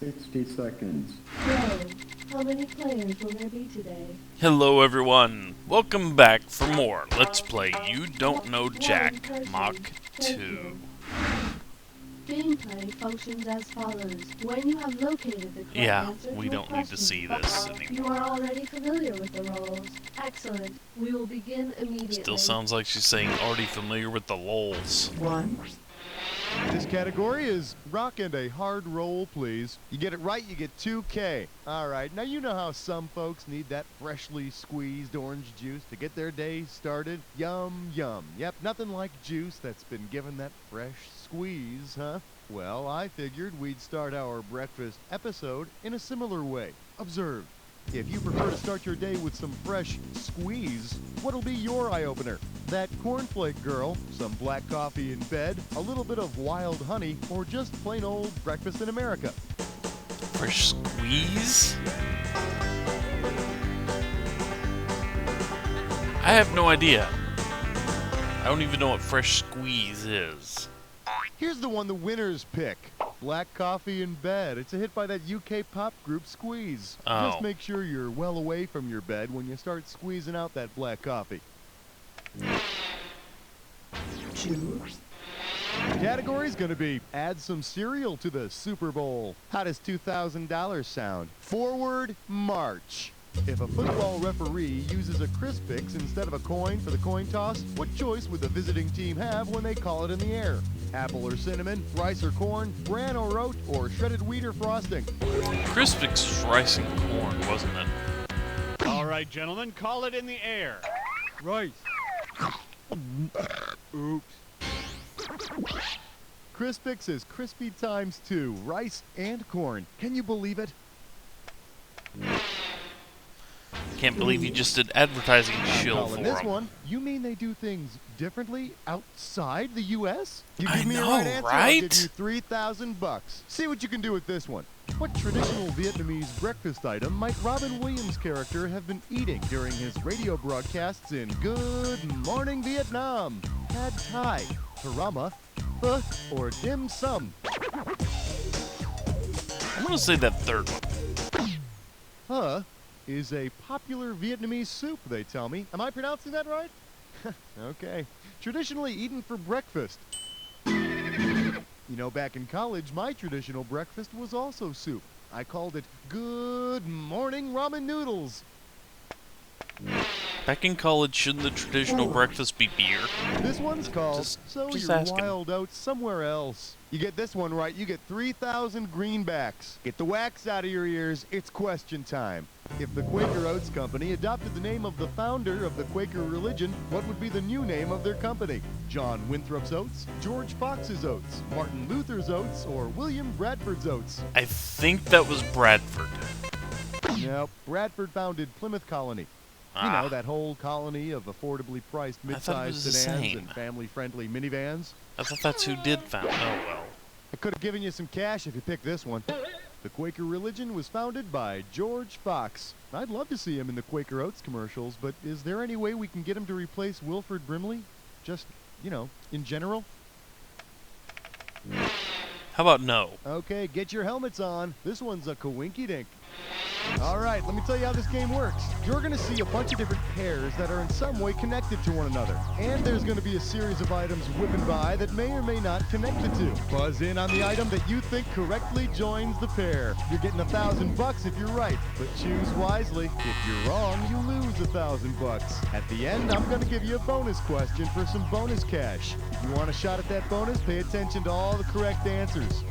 60 seconds. Joe, how many players will there be today? Hello everyone, welcome back for more Let's Play You Don't Know Jack, Mach 2. Gameplay functions as follows. When you have located the correct answer we to a don't need to question, see this you anymore. are already familiar with the roles. Excellent. We will begin immediately. Still sounds like she's saying already familiar with the lols. This category is rock and a hard roll, please. You get it right, you get 2K. All right, now you know how some folks need that freshly squeezed orange juice to get their day started. Yum, yum. Yep, nothing like juice that's been given that fresh squeeze, huh? Well, I figured we'd start our breakfast episode in a similar way. Observe. If you prefer to start your day with some fresh squeeze, what'll be your eye-opener? That cornflake girl, some black coffee in bed, a little bit of wild honey, or just plain old breakfast in America? Fresh squeeze? I have no idea. I don't even know what fresh squeeze is. Here's the one the winners pick. Black coffee in bed. It's a hit by that UK pop group Squeeze. Oh. Just make sure you're well away from your bed when you start squeezing out that black coffee. The category's gonna be add some cereal to the Super Bowl. How does $2,000 sound? Forward march. If a football referee uses a Crispix instead of a coin for the coin toss, what choice would the visiting team have when they call it in the air? Apple or cinnamon, rice or corn, bran or oat, or shredded wheat or frosting? Crispix was rice and corn, wasn't it? All right, gentlemen, call it in the air. Rice. Oops. Crispix is crispy times 2, rice and corn. Can you believe it? Can't believe you just did advertising shill Calling for this them. one, you mean they do things differently outside the U.S.? You I give me a know, right answer, I'll right? give you $3,000. See what you can do with this one. What traditional Vietnamese breakfast item might Robin Williams' character have been eating during his radio broadcasts in Good Morning Vietnam? Pad Thai, TARAMA, pho, or dim sum? I'm gonna say that third one. Pho is a popular Vietnamese soup, they tell me. Am I pronouncing that right? Okay. Traditionally eaten for breakfast. You know, back in college, my traditional breakfast was also soup. I called it Good Morning Ramen Noodles. Back in college, shouldn't the traditional breakfast be beer? This one's called Just Sow Your asking. Wild Oats Somewhere Else. You get this one right, you get 3,000 greenbacks. Get the wax out of your ears, it's question time. If the Quaker Oats Company adopted the name of the founder of the Quaker religion, what would be the new name of their company? John Winthrop's Oats, George Fox's Oats, Martin Luther's Oats, or William Bradford's Oats? I think that was Bradford. No, Bradford founded Plymouth Colony. You know, that whole colony of affordably priced I thought it mid-sized was the sedans same. and family-friendly minivans. I thought that's who did found. Oh well. I could have given you some cash if you picked this one. The Quaker religion was founded by George Fox. I'd love to see him in the Quaker Oats commercials, but is there any way we can get him to replace Wilford Brimley? Just, you know, in general? How about no? Okay, get your helmets on. This one's a coinky-dink. All right, let me tell you how this game works. You're going to see a bunch of different pairs that are in some way connected to one another. And there's going to be a series of items whipping by that may or may not connect the two. Buzz in on the item that you think correctly joins the pair. You're getting $1,000 if you're right, but choose wisely. If you're wrong, you lose $1,000. At the end, I'm going to give you a bonus question for some bonus cash. If you want a shot at that bonus, pay attention to all the correct answers.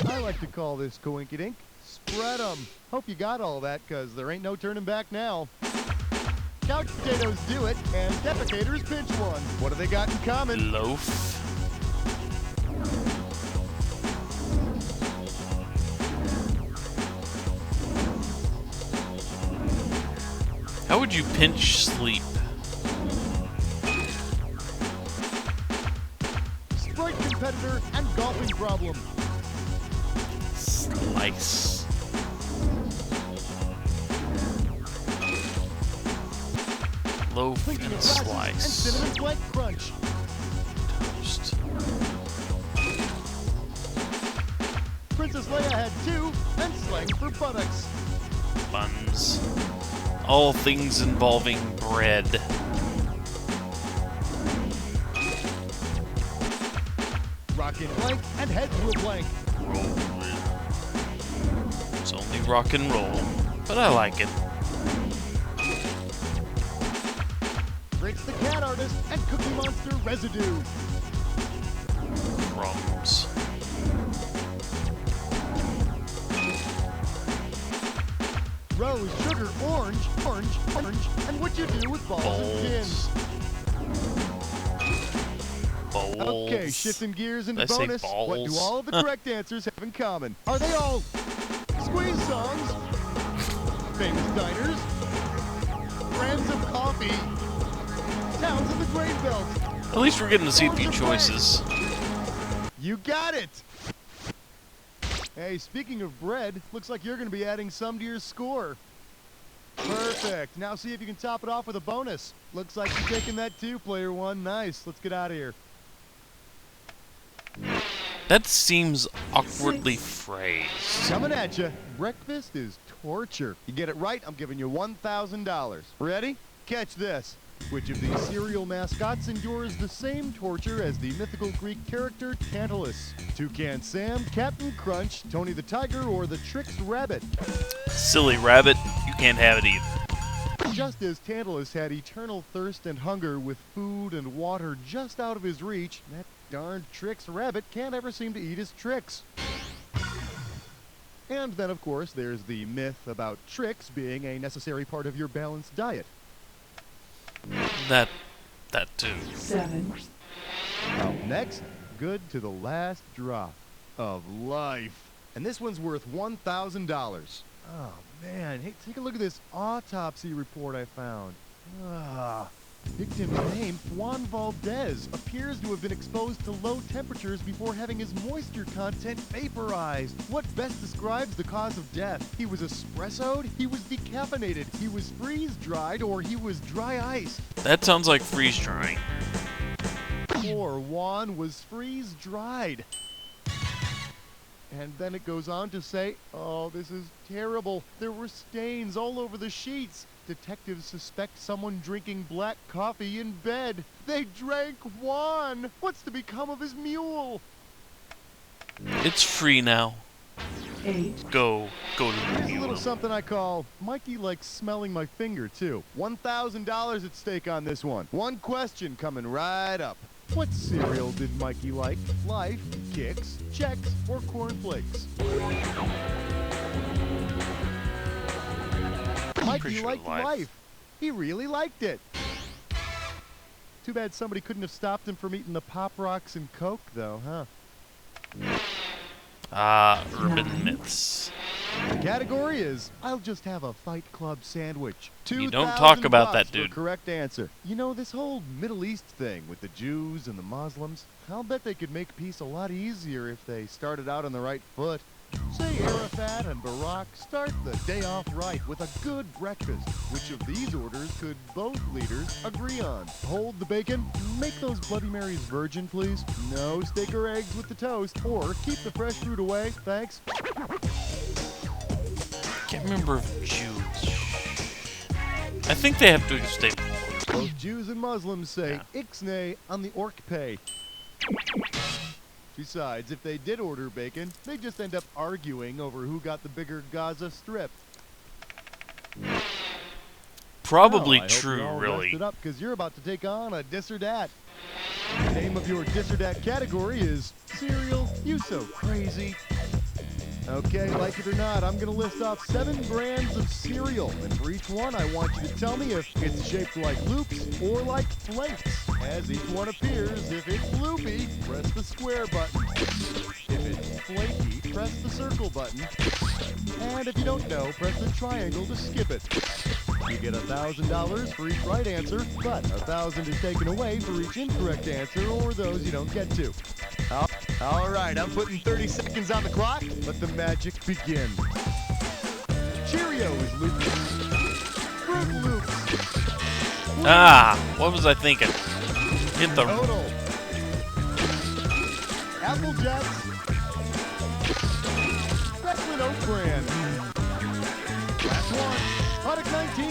I like to call this coinky-dink. Spread 'em. Hope you got all that, because there ain't no turning back now. Couch potatoes do it, and defecators pinch one. What do they got in common? Loaf. How would you pinch sleep? Sprite competitor and golfing problem. Slice. Loaf Thinking and of glasses and slice. cinnamon flake crunch. Toast. Princess Leia had 2, and slang for buttocks. Buns. All things involving bread. Rockin' blank and heads will blank. Roll it. It's only rock and roll, but I like it. Fritz the Cat Artist and Cookie Monster Residue. Crumbs. Rose, sugar, orange, and what you do with balls and pins. Balls. Okay, shifting gears into Did I say bonus. What do balls? all of the correct answers have in common? Are they all squeeze songs, famous diners, brands of coffee, towns of the grain belt? At least we're getting to see a few choices. You got it! Hey, speaking of bread, looks like you're going to be adding some to your score. Perfect. Now see if you can top it off with a bonus. Looks like you're taking that too, player one. Nice. Let's get out of here. That seems awkwardly phrased. Coming at you. Breakfast is torture. You get it right, I'm giving you $1,000. Ready? Catch this. Which of these cereal mascots endures the same torture as the mythical Greek character Tantalus? Toucan Sam, Captain Crunch, Tony the Tiger, or the Trix Rabbit? Silly rabbit, you can't have it either. Just as Tantalus had eternal thirst and hunger with food and water just out of his reach, that darn Trix Rabbit can't ever seem to eat his tricks. And then, of course, there's the myth about tricks being a necessary part of your balanced diet. That too. 7. Up next, good to the last drop of life. And this one's worth $1,000. Oh, man. Hey, take a look at this autopsy report I found. Victim's name, Juan Valdez, appears to have been exposed to low temperatures before having his moisture content vaporized. What best describes the cause of death? He was espressoed, he was decaffeinated, he was freeze-dried, or he was dry iced. That sounds like freeze drying. Poor Juan was freeze-dried. And then it goes on to say, oh, this is terrible. There were stains all over the sheets. Detectives suspect someone drinking black coffee in bed. They drank Juan. What's to become of his mule? It's free now. 8. Go to the Here's a little museum. something I call Mikey likes smelling my finger, too. $1,000 at stake on this one. One question coming right up. What cereal did Mikey like? Life, Kix, Chex, or Cornflakes? Mikey Pretty sure liked Life. Life. He really liked it. Too bad somebody couldn't have stopped him from eating the Pop Rocks and Coke, though, huh? Urban myths. The category is, I'll just have a Fight Club sandwich. You don't talk about that, $2,000 dude. for correct answer. You know, this whole Middle East thing with the Jews and the Muslims, I'll bet they could make peace a lot easier if they started out on the right foot. Say Arafat and Barack start the day off right with a good breakfast. Which of these orders could both leaders agree on? Hold the bacon, make those Bloody Marys virgin, please. No steak or eggs with the toast, or keep the fresh fruit away, thanks. Can't remember if Jews. I think they have to stay. Both Jews and Muslims say Yeah. ixnay on the orc pay. Besides, if they did order bacon, they'd just end up arguing over who got the bigger Gaza Strip. Probably Well, I hope true, you're all really. rested up, because you're about to take on a dis or dat. The name of your dis or dat category is Cereal You So Crazy. Okay, like it or not, I'm going to list off 7 brands of cereal, and for each one, I want you to tell me if it's shaped like loops or like flakes. As each one appears, if it's loopy, press the square button. If it's flaky, press the circle button. And if you don't know, press the triangle to skip it. You get $1,000 for each right answer, but $1,000 is taken away for each incorrect answer or those you don't get to. All right, I'm putting 30 seconds on the clock. Let the magic begin. Cheerios Loops. Fruit Loops. What was I thinking? Hit the. Total. Apple Jacks. Cracklin' Oat brand. Last one. Product 19.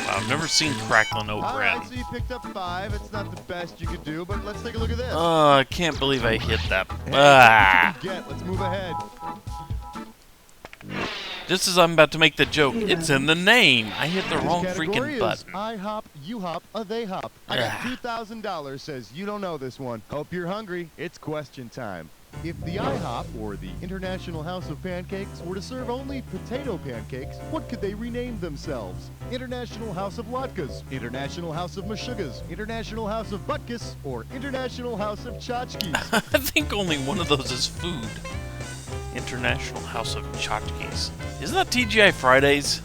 I've never seen Cracklin' Oat All right, Bread. so you picked up 5. It's not the best you could do, but let's take a look at this. I can't believe I hit that. Hey, Ah! what you can get. Let's move ahead. Just as I'm about to make the joke, it's in the name. I hit the wrong This category freaking is button. I hop, you hop, they hop. I got Ah. $2,000 says you don't know this one. Hope you're hungry. It's question time. If the IHOP, or the International House of Pancakes, were to serve only potato pancakes, what could they rename themselves? International House of Latkes, International House of Meshuggahs, International House of Butkus, or International House of Tchotchkes? I think only one of those is food. International House of Tchotchkes. Isn't that TGI Fridays?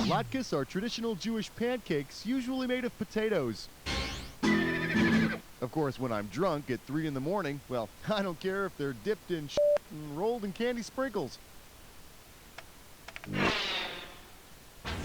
Latkes are traditional Jewish pancakes, usually made of potatoes. Of course, when I'm drunk at 3 in the morning, well, I don't care if they're dipped in and rolled in candy sprinkles.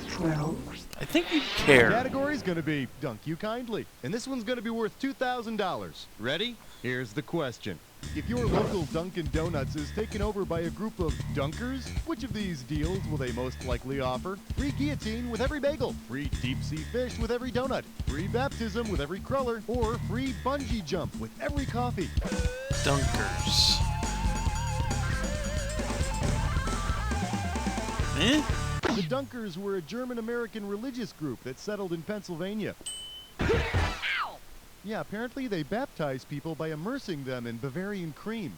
12, I think you'd care. Category's gonna be Dunk You Kindly, and this one's gonna be worth $2,000. Ready? Here's the question. If your local Dunkin' Donuts is taken over by a group of dunkers, which of these deals will they most likely offer? Free guillotine with every bagel, free deep-sea fish with every donut, free baptism with every cruller, or free bungee jump with every coffee? Dunkers. Eh? The Dunkers were a German-American religious group that settled in Pennsylvania. Yeah, apparently they baptized people by immersing them in Bavarian cream.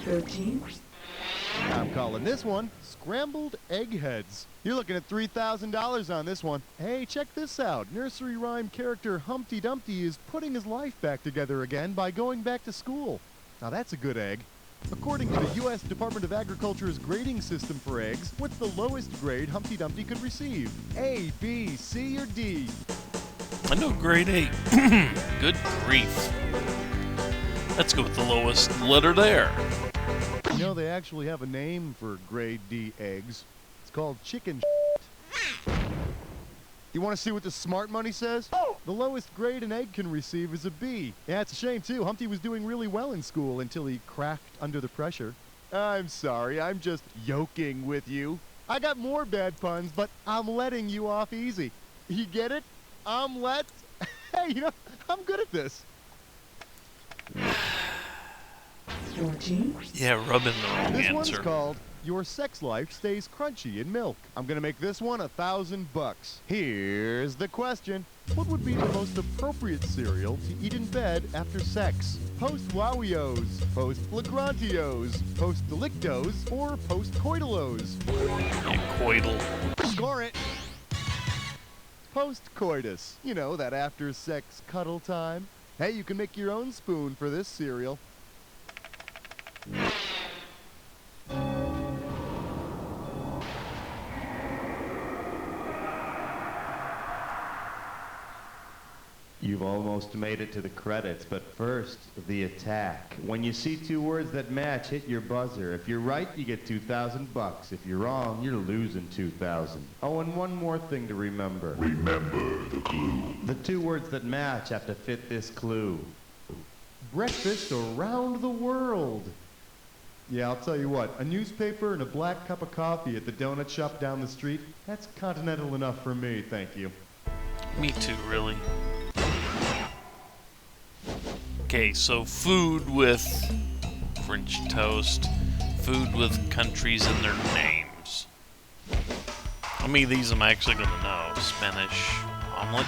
13, I'm calling this one Scrambled Eggheads. You're looking at $3,000 on this one. Hey, check this out. Nursery rhyme character Humpty Dumpty is putting his life back together again by going back to school. Now that's a good egg. According to the U.S. Department of Agriculture's grading system for eggs, what's the lowest grade Humpty Dumpty could receive? A, B, C, or D? I know grade 8. Good grief. Let's go with the lowest letter there. You know, they actually have a name for grade D eggs. It's called chicken You want to see what the smart money says? The lowest grade an egg can receive is a B. Yeah, it's a shame, too. Humpty was doing really well in school until he cracked under the pressure. I'm sorry, I'm just yoking with you. I got more bad puns, but I'm letting you off easy. You get it? Omelette? Hey, you know, I'm good at this. 14, Yeah, rub in the wrong This one's answer. called Your Sex Life Stays Crunchy in Milk. I'm gonna make this one $1,000. Here's the question. What would be the most appropriate cereal to eat in bed after sex? Post-Wowios, Post-Flagrantios, Post-Delictos, or Post-Coitalos? You coital. Score it! Post-coitus. You know, that after-sex cuddle time. Hey, you can make your own spoon for this cereal. You've almost made it to the credits, but first, the attack. When you see two words that match, hit your buzzer. If you're right, you get $2,000. If you're wrong, you're losing $2,000. Oh, and one more thing to remember. Remember the clue. The two words that match have to fit this clue. Breakfast around the world. Yeah, I'll tell you what, a newspaper and a black cup of coffee at the donut shop down the street, that's continental enough for me, thank you. Me too, really. Okay, so food with French toast, food with countries in their names. How many of these am I actually going to know? Spanish omelet?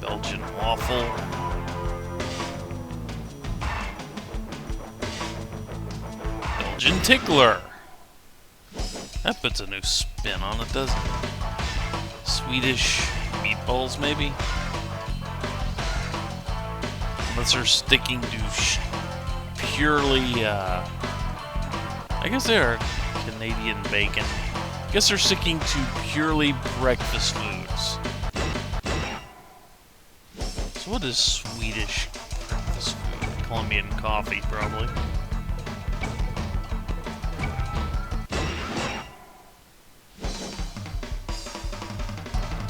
Belgian waffle. Belgian tickler. That puts a new spin on it, doesn't it? Swedish meatballs, maybe? Unless they're sticking to purely, I guess they are Canadian bacon. I guess they're sticking to purely breakfast foods. So what is Swedish breakfast food? Colombian coffee, probably.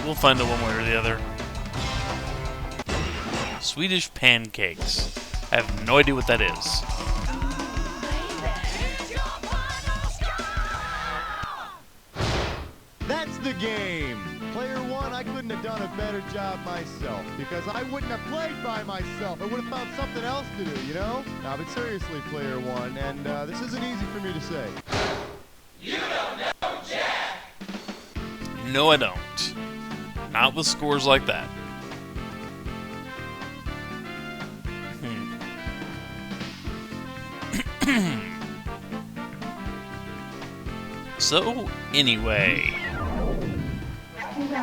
We'll find out one way or the other. Swedish pancakes. I have no idea what that is. That's the game. Player one, I couldn't have done a better job myself because I wouldn't have played by myself. I would have found something else to do, you know? Now, but seriously, player one, and this isn't easy for me to say. No, I don't. Not with scores like that. So, anyway,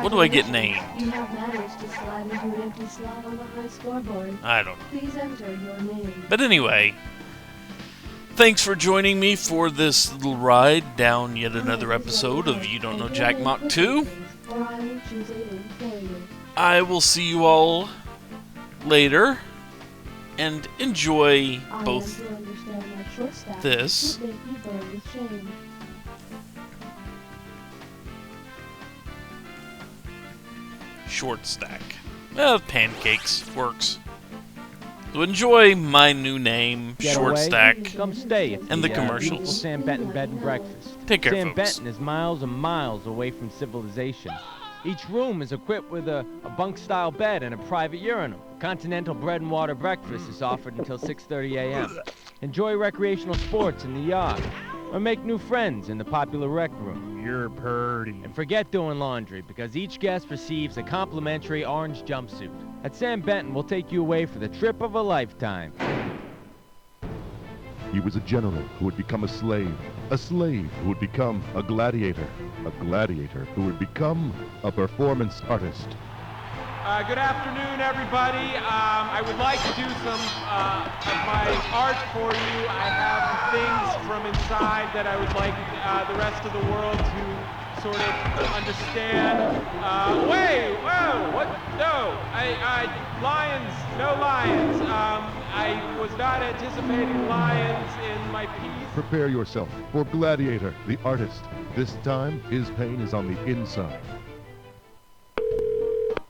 what do I get named? You have managed to slide into an empty slot on the high scoreboard. I don't know. Please enter your name. But anyway, thanks for joining me for this little ride down yet another episode of You Don't Know Jack Mock 2. Or I will choose a name for you. I will see you all later, and enjoy both I am to understand that short staff this. would make you burn with shame. Short stack. Well, pancakes works. So enjoy my new name, Get Short away. Stack. Come stay at And the beautiful commercials. Sam Benton Bed and Breakfast. Take care, Sam folks. Benton is miles and miles away from civilization. Each room is equipped with a bunk-style bed and a private urinal. Continental bread and water breakfast is offered until 6:30 a.m. Enjoy recreational sports in the yard, or make new friends in the popular rec room. You're purty. And forget doing laundry, because each guest receives a complimentary orange jumpsuit. At Sam Benton, we'll take you away for the trip of a lifetime. He was a general who would become a slave who would become a gladiator who would become a performance artist. Good afternoon, everybody. I would like to do some of my art for you. I have things from inside that I would like the rest of the world to sort of understand. Wait, whoa, what? No, lions, no lions. I was not anticipating lions in my piece. Prepare yourself for Gladiator, the artist. This time, his pain is on the inside.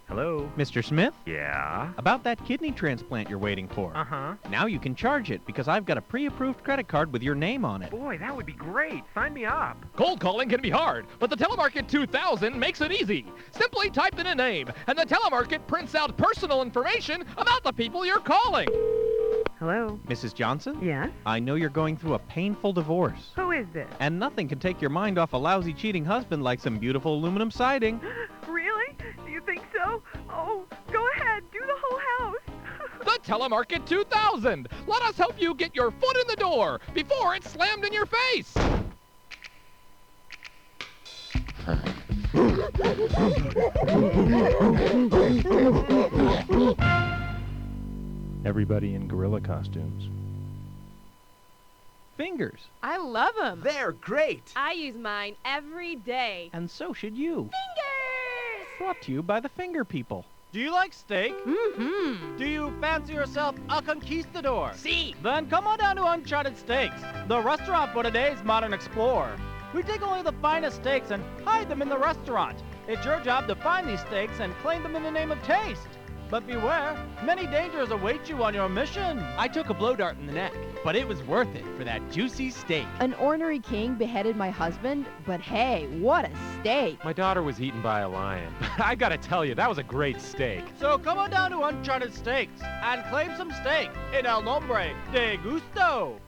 Hello? Mr. Smith? Yeah? About that kidney transplant you're waiting for. Uh-huh. Now you can charge it because I've got a pre-approved credit card with your name on it. Boy, that would be great. Sign me up. Cold calling can be hard, but the Telemarket 2000 makes it easy. Simply type in a name, and the Telemarket prints out personal information about the people you're calling. Hello? Mrs. Johnson? Yes? I know you're going through a painful divorce. Who is this? And nothing can take your mind off a lousy cheating husband like some beautiful aluminum siding. Really? Do you think so? Oh, go ahead. Do the whole house. The Telemarket 2000! Let us help you get your foot in the door before it's slammed in your face! Everybody in gorilla costumes. Fingers. I love them. They're great. I use mine every day. And so should you. Fingers! Brought to you by the Finger People. Do you like steak? Mm-hmm. Do you fancy yourself a conquistador? Si. Then come on down to Uncharted Steaks, the restaurant for today's modern explorer. We take only the finest steaks and hide them in the restaurant. It's your job to find these steaks and claim them in the name of taste. But beware, many dangers await you on your mission. I took a blow dart in the neck, but it was worth it for that juicy steak. An ornery king beheaded my husband, but hey, what a steak. My daughter was eaten by a lion. I gotta tell you, that was a great steak. So come on down to Uncharted Steaks and claim some steak in El Nombre de Gusto.